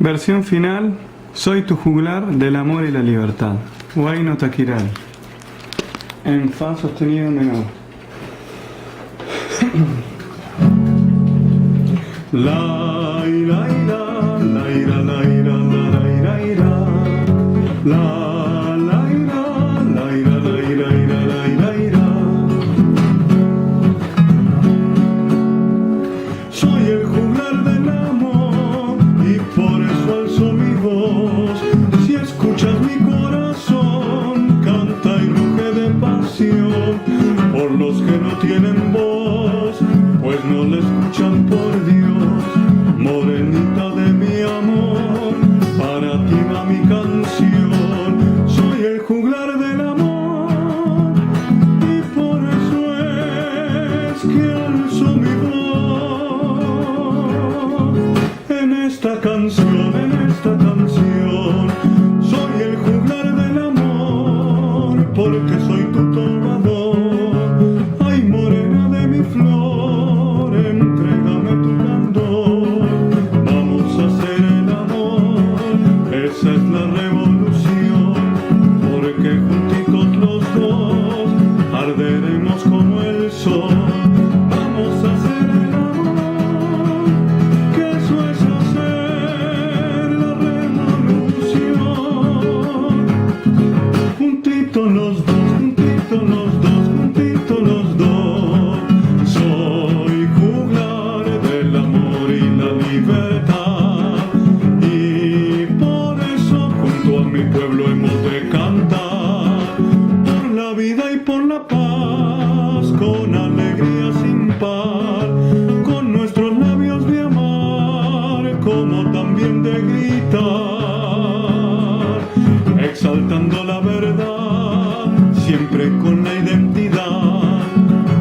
Versión final, soy tu juglar del amor y la libertad. Huayno Takiral. En fa sostenido menor. La ira ira, la ira la ira, la ira ira, la ira, la ira la ira ira, la ira ira. Soy el juglar del amor y por eso alzo mi voz. Si escuchas mi corazón, canta y ruge de pasión por los que no tienen voz, pues no le escuchan por Dios. Morenita de mi amor, para ti va mi canción. Soy el juglar del amor y por eso es que alzo mi voz en esta canción, en esta canción. Soy el juglar del amor porque soy tu trovador. Ay, morena de mi flor, entrégame tu candor. Vamos a hacer el amor, esa es la revolución, porque juntitos los dos arderemos como el sol. Vamos a hacer el amor, que eso es hacer la revolución. Juntitos los dos, juntitos los dos, juntitos los dos. Soy juglar del amor y la libertad, y por eso junto a mi pueblo hemos de cantar por la vida y por la paz, con alegría sin par, con nuestros labios de amar, como también de gritar, exaltando la verdad, siempre con la identidad,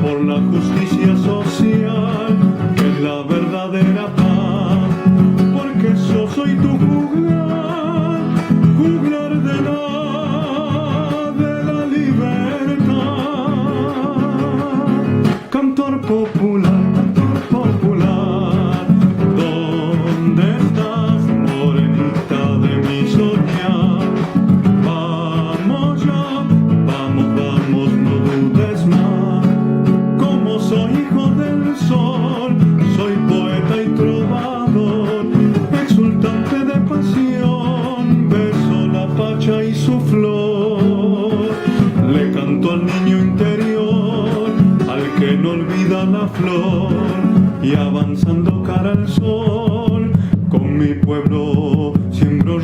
por la justicia social, que es la verdadera paz, porque yo soy tu juglar, juglar de la libertad. Cantor popular, cantor popular, ¿dónde estás, morenita de mi soñar? Vamos ya, vamos, vamos, no dudes más. Como soy hijo del sol, soy poeta y trovador, exultante de pasión, beso la pacha y su flor. Le canto al niño interior, al que no olvida la flor, y avanzando cara al sol, con mi pueblo siembro